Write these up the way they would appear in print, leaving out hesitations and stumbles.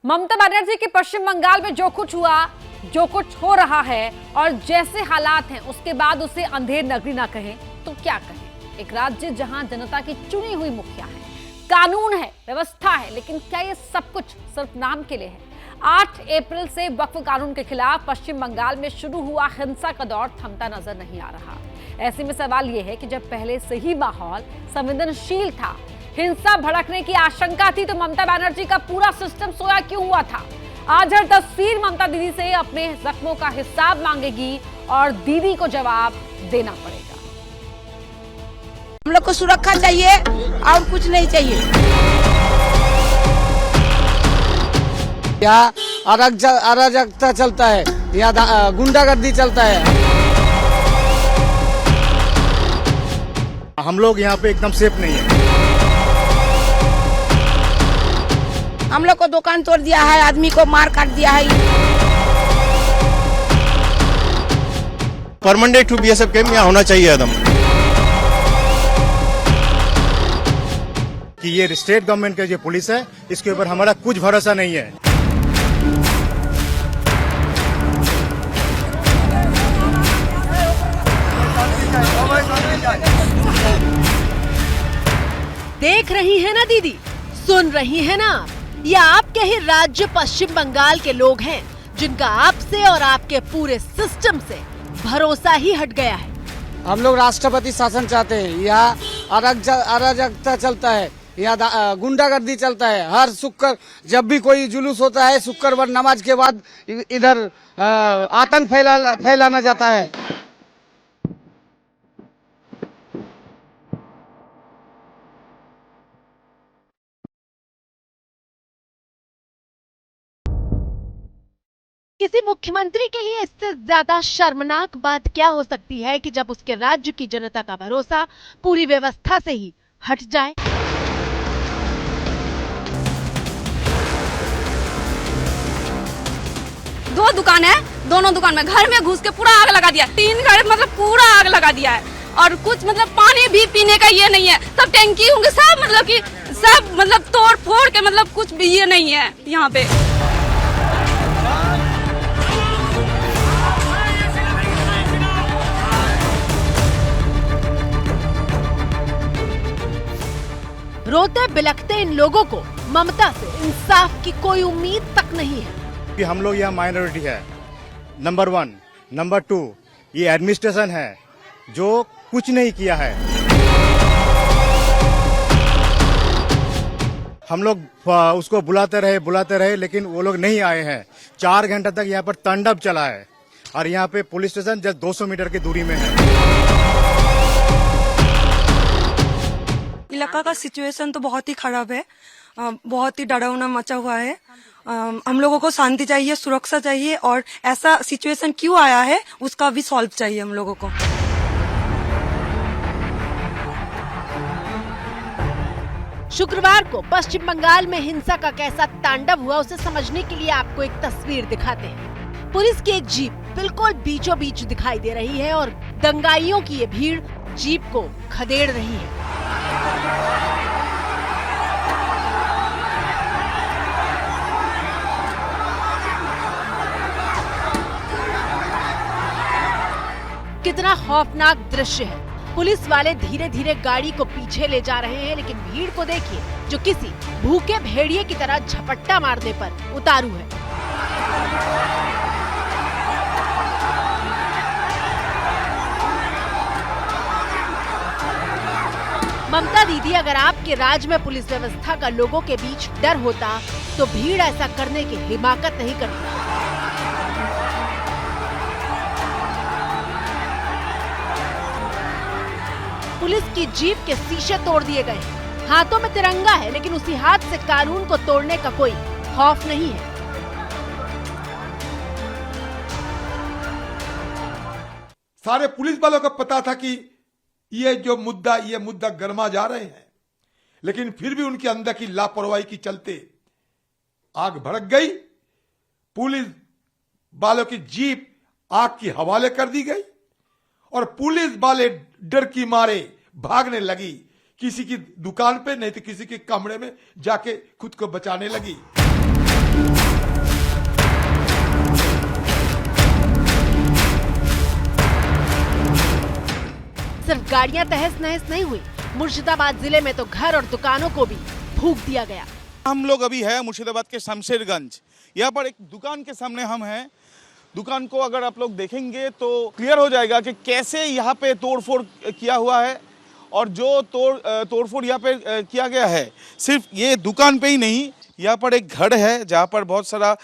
ममता बनर्जी के पश्चिम बंगाल में जो कुछ हुआ, जो कुछ हो रहा है और जैसे हालात हैं, उसके बाद उसे अंधेर नगरी ना कहें तो क्या कहें। एक राज्य जहां जनता की चुनी हुई मुखिया है, कानून है, व्यवस्था है, लेकिन क्या ये सब कुछ सिर्फ नाम के लिए है। 8 अप्रैल से वक्फ कानून के खिलाफ पश्चिम बंगाल में शुरू हुआ हिंसा का दौर थमता नजर नहीं आ रहा। ऐसे में सवाल यह है कि जब पहले से ही माहौल संवेदनशील था, हिंसा भड़कने की आशंका थी, तो ममता बनर्जी का पूरा सिस्टम सोया क्यों हुआ था। आज हर तस्वीर ममता दीदी से अपने जख्मों का हिसाब मांगेगी और दीदी को जवाब देना पड़ेगा। हम लोग को सुरक्षा चाहिए और कुछ नहीं चाहिए। यहाँ अराजकता चलता है, यहाँ गुंडागर्दी चलता है। हम लोग यहाँ पे एकदम सेफ नहीं है। हम लोग को दुकान तोड़ दिया है, आदमी को मार काट दिया है। परमानेंट टू बीएसएफ कैंप यहाँ होना चाहिए एकदम। कि ये स्टेट गवर्नमेंट का जो पुलिस है, इसके ऊपर हमारा कुछ भरोसा नहीं है। देख रही है ना दीदी, सुन रही है ना, ये आपके ही राज्य पश्चिम बंगाल के लोग हैं जिनका आपसे और आपके पूरे सिस्टम से भरोसा ही हट गया है। हम लोग राष्ट्रपति शासन चाहते हैं। यहाँ अराजकता चलता है, यहाँ गुंडागर्दी चलता है। हर शुक्र जब भी कोई जुलूस होता है, शुक्रवार नमाज के बाद इधर आतंक फैलाना जाता है। किसी मुख्यमंत्री के लिए इससे ज्यादा शर्मनाक बात क्या हो सकती है कि जब उसके राज्य की जनता का भरोसा पूरी व्यवस्था से ही हट जाए। दो दुकान है, दोनों दुकान में घर में घुस के पूरा आग लगा दिया। 3 घर मतलब पूरा आग लगा दिया है। और कुछ मतलब पानी भी पीने का ये नहीं है। सब टैंकी होंगे, सब मतलब कि सब मतलब तोड़ फोड़ के मतलब कुछ भी ये नहीं है यहाँ पे। रोते बिलखते इन लोगों को ममता से इंसाफ की कोई उम्मीद तक नहीं है। कि हम लोग यहाँ माइनॉरिटी है, नंबर 1। नंबर 2, ये एडमिनिस्ट्रेशन है जो कुछ नहीं किया है। हम लोग उसको बुलाते रहे लेकिन वो लोग नहीं आए हैं। 4 घंटे तक यहाँ पर तांडव चला है और यहाँ पे पुलिस स्टेशन जस्ट 200 मीटर की दूरी में है। इलाका का सिचुएशन तो बहुत ही खराब है, बहुत ही डरावना मचा हुआ है। हम लोगों को शांति चाहिए, सुरक्षा चाहिए और ऐसा सिचुएशन क्यों आया है उसका भी सॉल्व चाहिए हम लोगों को। शुक्रवार को पश्चिम बंगाल में हिंसा का कैसा तांडव हुआ, उसे समझने के लिए आपको एक तस्वीर दिखाते हैं। पुलिस की एक जीप बिल्कुल बीचों बीच दिखाई दे रही है और दंगाइयों की ये भीड़ जीप को खदेड़ रही है। कितना खौफनाक दृश्य है। पुलिस वाले धीरे धीरे गाड़ी को पीछे ले जा रहे हैं, लेकिन भीड़ को देखिए जो किसी भूखे भेड़िए की तरह झपट्टा मारने पर उतारू है। ममता दीदी, अगर आपके राज्य में पुलिस व्यवस्था का लोगों के बीच डर होता तो भीड़ ऐसा करने की हिमाकत नहीं करती। पुलिस की जीप के शीशे तोड़ दिए गए। हाथों में तिरंगा है, लेकिन उसी हाथ से कानून को तोड़ने का कोई खौफ नहीं है। सारे पुलिस वालों को पता था कि ये मुद्दा गर्मा जा रहे हैं, लेकिन फिर भी उनके अंदर की लापरवाही के चलते आग भड़क गई। पुलिस वालों की जीप आग के हवाले कर दी गई और पुलिस वाले डर की मारे भागने लगी। किसी की दुकान पे, नहीं तो किसी के कमरे में जाके खुद को बचाने लगी। गाड़ियां तहस नहस नहीं हुई, मुर्शिदाबाद जिले में तो घर और दुकानों को भी फूंक दिया गया। हम लोग अभी है मुर्शिदाबाद के शमशेरगंज, यहाँ पर एक दुकान के सामने हम हैं। दुकान को अगर आप लोग देखेंगे तो क्लियर हो जाएगा कि कैसे यहाँ पे तोड़फोड़ किया हुआ है। और जो तोड़फोड़ यहाँ पे किया गया है, सिर्फ ये दुकान पे ही नहीं, यहाँ पर एक घर है जहाँ पर बहुत सारा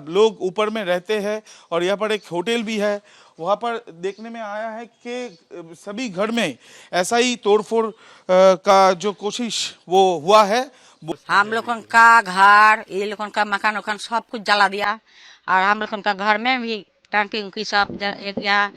लोग ऊपर में रहते हैं और यहाँ पर एक होटल भी है। वहाँ पर देखने में आया है कि सभी घर में ऐसा ही तोड़फोड़ का जो कोशिश वो हुआ है। हम लोगों का घर, ये लोगों का मकान उकान सब कुछ जला दिया, और हम लोगों का घर में भी टंकी उंकी सब यहाँ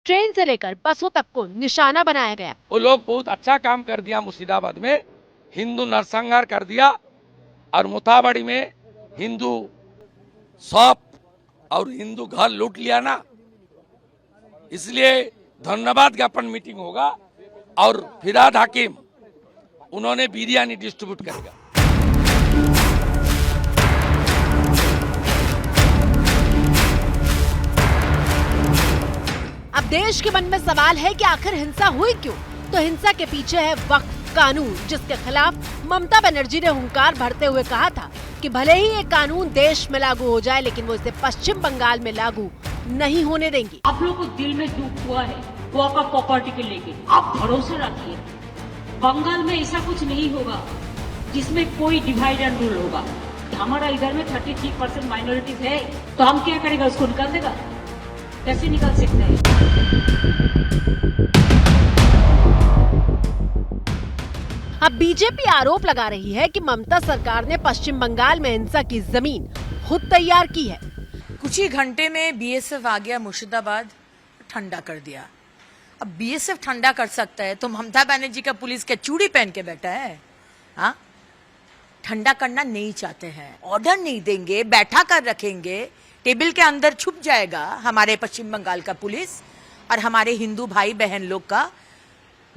ट्रेन से लेकर बसों तक को निशाना बनाया गया। वो लोग बहुत अच्छा काम कर दिया, मुर्शिदाबाद में हिंदू नरसंहार कर दिया और मोथाबाड़ी में हिंदू शॉप और हिंदू घर लूट लिया ना, इसलिए धन्यवाद ज्ञापन मीटिंग होगा और फिराद हाकिम उन्होंने बिरयानी डिस्ट्रीब्यूट करेगा। अब देश के मन में सवाल है कि आखिर हिंसा हुई क्यों? तो हिंसा के पीछे है वक्फ कानून, जिसके खिलाफ ममता बनर्जी ने हुंकार भरते हुए कहा था कि भले ही ये कानून देश में लागू हो जाए, लेकिन वो इसे पश्चिम बंगाल में लागू नहीं होने देंगी। आप लोगों को दिल में दुख हुआ है वॉका प्रॉपर्टी के लेके, आप भरोसा रखिए बंगाल में ऐसा कुछ नहीं होगा जिसमें कोई डिवाइड एंड रूल होगा। हमारा इधर में 33% माइनॉरिटीज है, तो हम क्या करेगा? उसको निकाल देगा? कैसे निकाल सकते हैं? अब बीजेपी आरोप लगा रही है कि ममता सरकार ने पश्चिम बंगाल में हिंसा की जमीन खुद तैयार की है। कुछ ही घंटे में बीएसएफ आ गया, मुर्शिदाबाद ठंडा कर दिया। अब बीएसएफ ठंडा कर सकता है तो ममता बनर्जी का पुलिस क्या चूड़ी पहन के बैठा है? हाँ, ठंडा करना नहीं चाहते हैं, ऑर्डर नहीं देंगे, बैठा कर रखेंगे, टेबल के अंदर छुप जाएगा हमारे पश्चिम बंगाल का पुलिस और हमारे हिंदू भाई बहन लोग का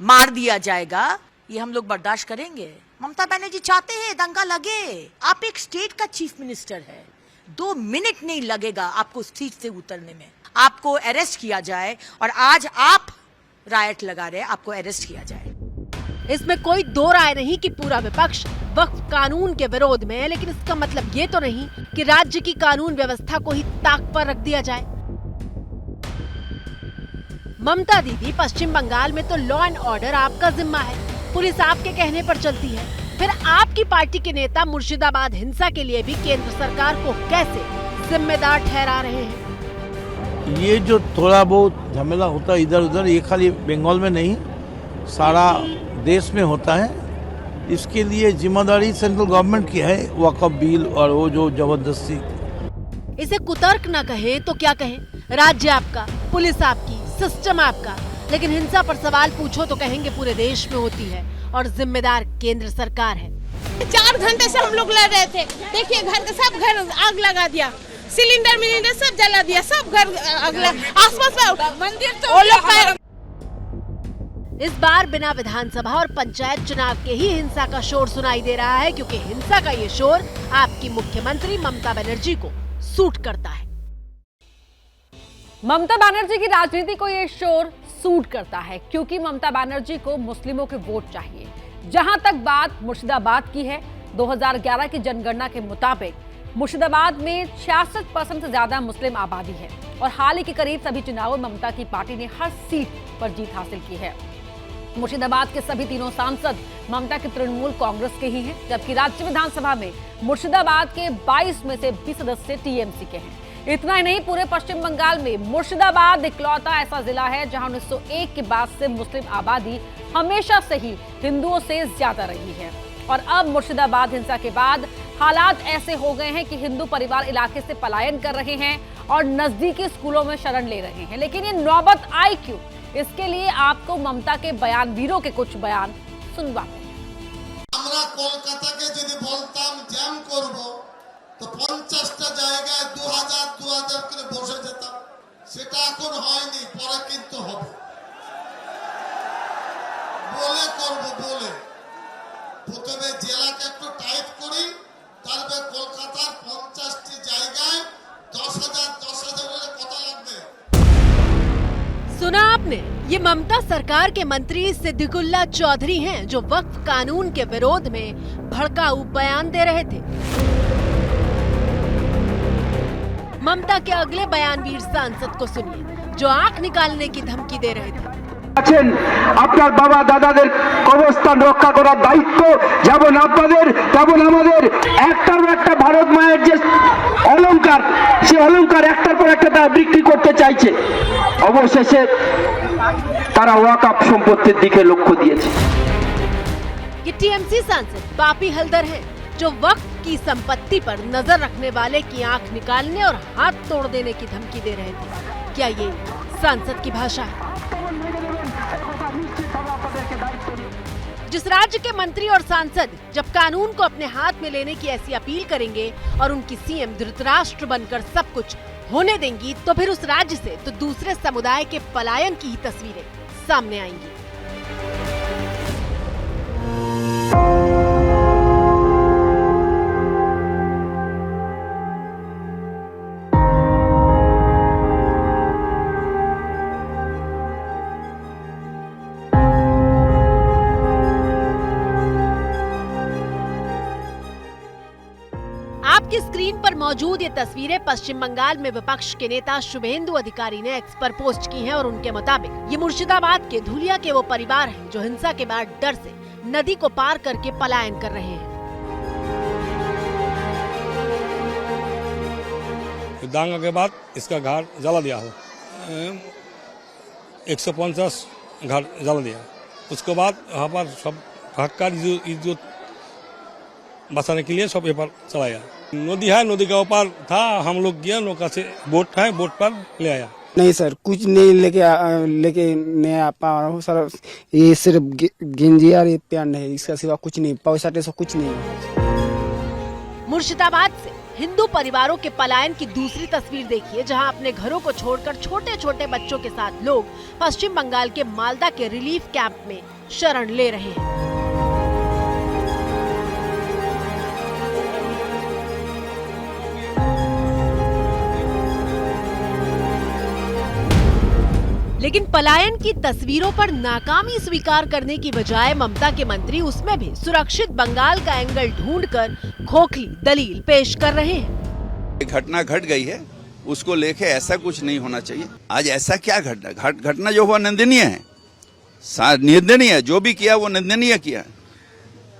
मार दिया जाएगा। ये हम लोग बर्दाश्त करेंगे? ममता बनर्जी चाहते हैं दंगा लगे। आप एक स्टेट का चीफ मिनिस्टर है, 2 मिनट नहीं लगेगा आपको सीट से उतरने में, आपको अरेस्ट किया जाए। और आज आप रायट लगा रहे हैं, आपको अरेस्ट किया जाए। इसमें कोई दो राय नहीं कि पूरा विपक्ष वक्फ कानून के विरोध में है, लेकिन इसका मतलब ये तो नहीं कि राज्य की कानून व्यवस्था को ही ताक पर रख दिया जाए। ममता दीदी, पश्चिम बंगाल में तो लॉ एंड ऑर्डर आपका जिम्मा है, पुलिस आपके कहने पर चलती है, फिर आपकी पार्टी के नेता मुर्शिदाबाद हिंसा के लिए भी केंद्र सरकार को कैसे जिम्मेदार ठहरा रहे हैं? ये जो थोड़ा बहुत झमेला होता है इधर उधर, ये खाली बंगाल में नहीं सारा देश में होता है। इसके लिए जिम्मेदारी सेंट्रल गवर्नमेंट की है, वक्फ बिल और वो जो जबरदस्ती। इसे कुतर्क न कहे तो क्या कहें? राज्य आपका, पुलिस आपकी, सिस्टम आपका, लेकिन हिंसा पर सवाल पूछो तो कहेंगे पूरे देश में होती है और जिम्मेदार केंद्र सरकार है। 4 घंटे से हम लोग लड़ रहे थे, देखिए घर सब घर आग लगा दिया, सिलेंडर मिलेंडर सब जला दिया, सब घर आसपास मंदिर तो। इस बार बिना विधानसभा और पंचायत चुनाव के ही हिंसा का शोर सुनाई दे रहा है, क्योंकि हिंसा का ये शोर आपकी मुख्यमंत्री ममता बनर्जी को सूट करता है। ममता बनर्जी की राजनीति को ये शोर सूट करता है क्योंकि ममता बनर्जी को मुस्लिमों के वोट चाहिए। जहां तक बात मुर्शिदाबाद की है, 2011 की जनगणना के मुताबिक मुर्शिदाबाद में 66% से ज्यादा मुस्लिम आबादी है और हाल ही के करीब सभी चुनावों में ममता की पार्टी ने हर सीट पर जीत हासिल की है। मुर्शिदाबाद के सभी तीनों सांसद ममता के तृणमूल कांग्रेस के ही हैं, जबकि राज्य विधानसभा में मुर्शिदाबाद के 22 में से 20 सदस्य टीएमसी के हैं। इतना ही नहीं, पूरे पश्चिम बंगाल में मुर्शिदाबाद इकलौता ऐसा जिला है जहां 1901 के बाद से मुस्लिम आबादी हमेशा से ही हिंदुओं से ज्यादा रही है। और अब मुर्शिदाबाद हिंसा के बाद हालात ऐसे हो गए हैं कि हिंदू परिवार इलाके से पलायन कर रहे हैं और नजदीकी स्कूलों में शरण ले रहे हैं। लेकिन ये नौबत आई क्यों? इसके लिए आपको ममता के बयानवीरों के कुछ बयान सुनवाते हैं। আমরা কলকাতাকে যদি বলতাম জ্যাম করব তো 50টা জায়গায় 2000 করে বসে যেতাম, সেটা এখন হয়নি, পরে কিন্তু হবে। বলে করব, বলে 50টি জায়গায় 10,000 করে কত লাগবে? सुना आपने, ये ममता सरकार के मंत्री सिद्दीकुल्ला चौधरी हैं जो वक्फ कानून के विरोध में भड़काऊ बयान दे रहे थे। ममता के अगले बयानवीर सांसद को सुनिए जो आंख निकालने की धमकी दे रहे थे। আপনার বাবা দাদাদের কবরস্থান রক্ষা করার দায়িত্ব যেমন আপনাদের তেমন আমাদের। একটার পর একটা ভারত মায়ের যে অলংকার, সেই অলংকার একটার পর একটা তারা বিক্রি করতে চাইছে। অবশেষে তারা ওয়াকফ সম্পত্তির দিকে লক্ষ্য দিয়েছে। ये टीएमसी सांसद पापी हल्दर हैं जो वक्फ की संपत्ति पर नजर रखने वाले की आंख निकालने और हाथ तोड़ देने की धमकी दे रहे थे। क्या ये सांसद की भाषा है? जिस राज्य के मंत्री और सांसद जब कानून को अपने हाथ में लेने की ऐसी अपील करेंगे और उनकी सीएम धृतराष्ट्र बनकर सब कुछ होने देंगी, तो फिर उस राज्य से तो दूसरे समुदाय के पलायन की ही तस्वीरें सामने आएंगी। आपकी स्क्रीन पर मौजूद ये तस्वीरें पश्चिम बंगाल में विपक्ष के नेता शुभेंदु अधिकारी ने एक्स पर पोस्ट की हैं और उनके मुताबिक ये मुर्शिदाबाद के धुलिया के वो परिवार हैं जो हिंसा के बाद डर से नदी को पार करके पलायन कर रहे हैं। दांगा के बाद इसका घाट जला दिया हो, 150 घाट जला दिया। उसके बाद वहाँ पर सब हक्का इज्जत बचाने के लिए सब ये पर चलाया। नदी है, नदी का ऊपर था, हम लोग गया नौका से, बोट है, बोट पर ले आया। नहीं सर, कुछ नहीं लेके नहीं आ पा रहा हूँ सर। ये सिर्फ गिंजी और ये प्यार नहीं, इसका सिवा कुछ नहीं, पैसा टेसा कुछ नहीं। मुर्शिदाबाद से हिंदू परिवारों के पलायन की दूसरी तस्वीर देखिए जहां अपने घरों को छोड़कर छोटे छोटे बच्चों के साथ लोग पश्चिम बंगाल के मालदा के रिलीफ कैंप में शरण ले रहे हैं। लेकिन पलायन की तस्वीरों पर नाकामी स्वीकार करने की बजाय ममता के मंत्री उसमें भी सुरक्षित बंगाल का एंगल ढूंढकर खोखली दलील पेश कर रहे हैं। घटना घट गई है, उसको लेके ऐसा कुछ नहीं होना चाहिए। आज ऐसा क्या घटना जो हुआ निंदनीय है, निंदनीय है, जो भी किया वो निंदनीय किया।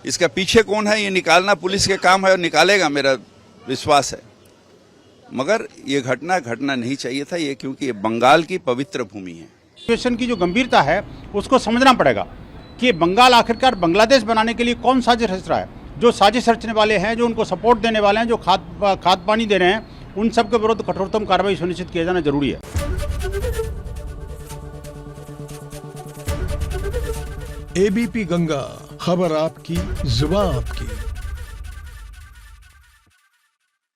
इसका पीछे कौन है ये निकालना पुलिस के काम है और निकालेगा, मेरा विश्वास है। मगर ये घटना घटना नहीं चाहिए था ये, क्योंकि ये बंगाल की पवित्र भूमि है। सिचुएशन की जो गंभीरता है उसको समझना पड़ेगा कि बंगाल आखिरकार बांग्लादेश बनाने के लिए कौन साजिश रच रहा है। जो साजिश रचने वाले हैं, जो उनको सपोर्ट देने वाले हैं, जो खाद पानी दे रहे हैं, उन सब के विरुद्ध कठोरतम कार्रवाई सुनिश्चित किया जाना जरूरी है। एबीपी गंगा, खबर आपकी, जुबान आपकी।